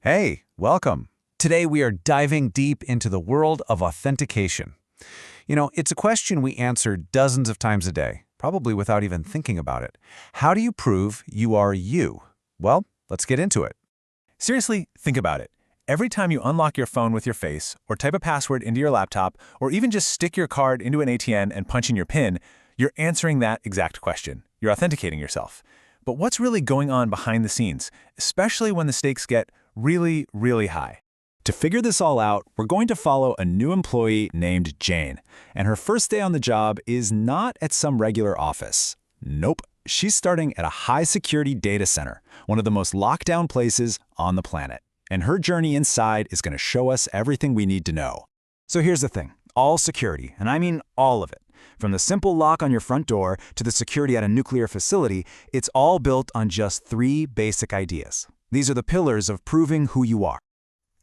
Hey, welcome. Today we are diving deep into the world of authentication. It's a question we answer dozens of times a day, probably without even thinking about it. How do you prove you are you? Well, let's get into it. Seriously, think about it. Every time you unlock your phone with your face, or type a password into your laptop, or even just stick your card into an ATM and punch in your PIN, you're answering that exact question. You're authenticating yourself. But what's really going on behind the scenes, especially when the stakes get really, really high? To figure this all out, we're going to follow a new employee named Jane. And her first day on the job is not at some regular office. Nope. She's starting at a high-security data center, one of the most locked-down places on the planet. And her journey inside is going to show us everything we need to know. So here's the thing. All security, and I mean all of it. From the simple lock on your front door to the security at a nuclear facility, it's all built on just three basic ideas. These are the pillars of proving who you are.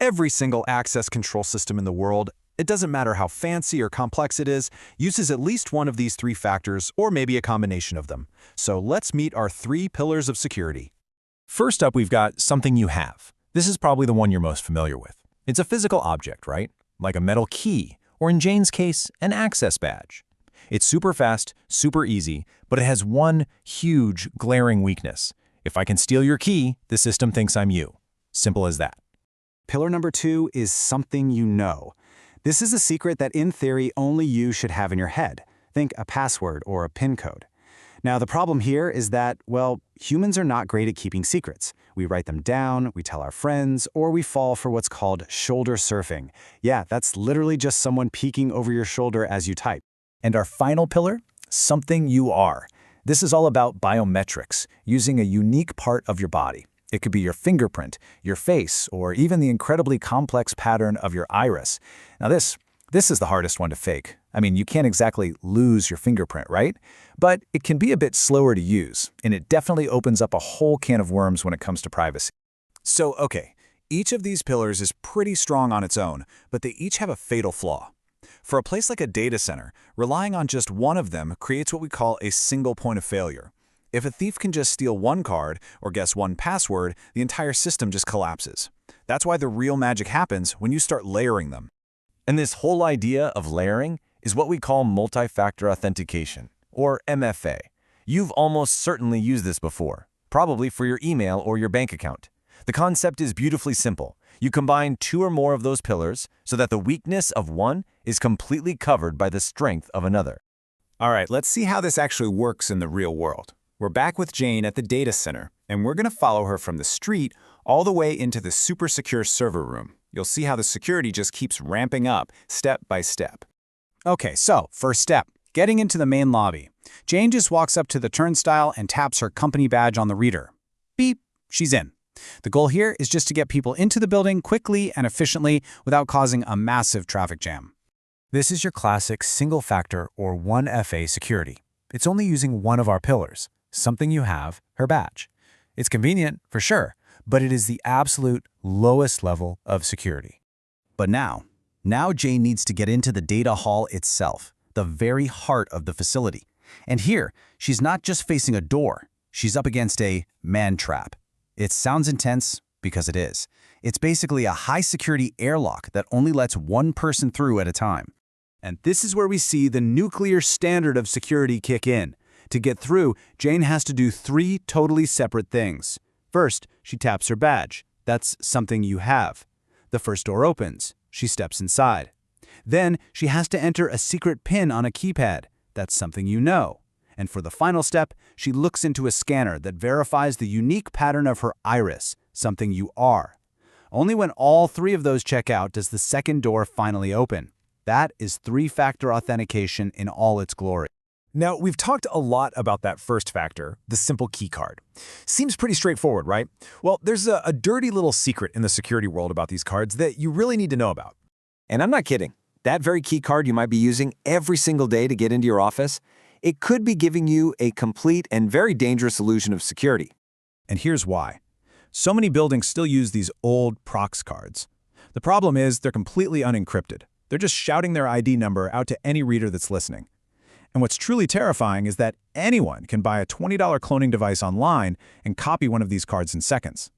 Every single access control system in the world, it doesn't matter how fancy or complex it is, uses at least one of these three factors or maybe a combination of them. So let's meet our three pillars of security. First up, we've got something you have. This is probably the one you're most familiar with. It's a physical object, right? Like a metal key, or in Jane's case, an access badge. It's super fast, super easy, but it has one huge, glaring weakness. If I can steal your key, the system thinks I'm you. Simple as that. Pillar number 2 is something you know. This is a secret that in theory only you should have in your head. Think a password or a PIN code. Now the problem here is that, well, humans are not great at keeping secrets. We write them down, we tell our friends, or we fall for what's called shoulder surfing. Yeah, that's literally just someone peeking over your shoulder as you type. And our final pillar? Something you are. This is all about biometrics, using a unique part of your body. It could be your fingerprint, your face, or even the incredibly complex pattern of your iris. Now this is the hardest one to fake. I mean, you can't exactly lose your fingerprint, right? But it can be a bit slower to use, and it definitely opens up a whole can of worms when it comes to privacy. So, okay, each of these pillars is pretty strong on its own, but they each have a fatal flaw. For a place like a data center, relying on just one of them creates what we call a single point of failure. If a thief can just steal one card or guess one password, the entire system just collapses. That's why the real magic happens when you start layering them. And this whole idea of layering is what we call multi-factor authentication, or MFA. You've almost certainly used this before, probably for your email or your bank account. The concept is beautifully simple. You combine two or more of those pillars so that the weakness of one is completely covered by the strength of another. All right, let's see how this actually works in the real world. We're back with Jane at the data center, and we're going to follow her from the street all the way into the super secure server room. You'll see how the security just keeps ramping up step by step. Okay, so first step, getting into the main lobby. Jane just walks up to the turnstile and taps her company badge on the reader. Beep, she's in. The goal here is just to get people into the building quickly and efficiently without causing a massive traffic jam. This is your classic single-factor or 1FA security. It's only using one of our pillars. Something you have, her badge. It's convenient, for sure, but it is the absolute lowest level of security. But now Jane needs to get into the data hall itself, the very heart of the facility. And here, she's not just facing a door, she's up against a man-trap. It sounds intense because it is. It's basically a high-security airlock that only lets one person through at a time. And this is where we see the nuclear standard of security kick in. To get through, Jane has to do three totally separate things. First, she taps her badge. That's something you have. The first door opens. She steps inside. Then, she has to enter a secret PIN on a keypad. That's something you know. And for the final step, she looks into a scanner that verifies the unique pattern of her iris, something you are. Only when all three of those check out does the second door finally open. That is three-factor authentication in all its glory. Now, we've talked a lot about that first factor, the simple key card. Seems pretty straightforward, right? Well, there's a dirty little secret in the security world about these cards that you really need to know about. And I'm not kidding. That very key card you might be using every single day to get into your office, it could be giving you a complete and very dangerous illusion of security. And here's why. So many buildings still use these old Prox cards. The problem is they're completely unencrypted. They're just shouting their ID number out to any reader that's listening. And what's truly terrifying is that anyone can buy a $20 cloning device online and copy one of these cards in seconds.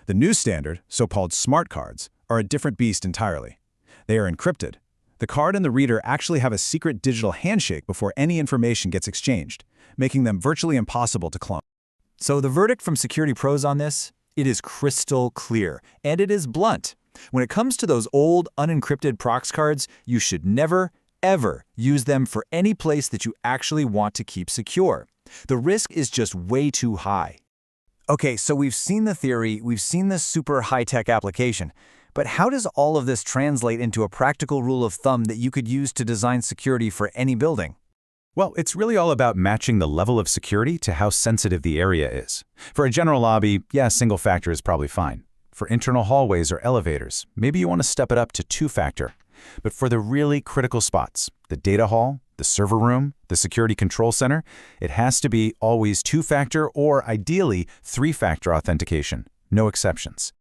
The new standard, so-called smart cards, are a different beast entirely. They are encrypted. The card and the reader actually have a secret digital handshake before any information gets exchanged, making them virtually impossible to clone. So the verdict from security pros on this? It is crystal clear, and it is blunt. When it comes to those old, unencrypted Prox cards, you should never, ever use them for any place that you actually want to keep secure. The risk is just way too high. Okay, so we've seen the theory, we've seen the super high-tech application, but how does all of this translate into a practical rule of thumb that you could use to design security for any building? Well, it's really all about matching the level of security to how sensitive the area is. For a general lobby, yeah, single factor is probably fine. For internal hallways or elevators, maybe you want to step it up to two-factor. But for the really critical spots, the data hall, the server room, the security control center, it has to be always two-factor or ideally three-factor authentication. No exceptions.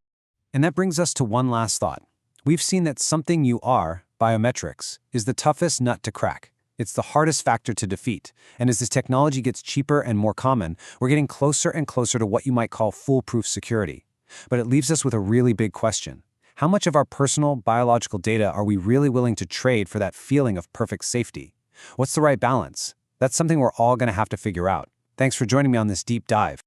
And that brings us to one last thought. We've seen that something you are, biometrics, is the toughest nut to crack. It's the hardest factor to defeat. And as this technology gets cheaper and more common, we're getting closer and closer to what you might call foolproof security. But it leaves us with a really big question. How much of our personal biological data are we really willing to trade for that feeling of perfect safety? What's the right balance? That's something we're all going to have to figure out. Thanks for joining me on this deep dive.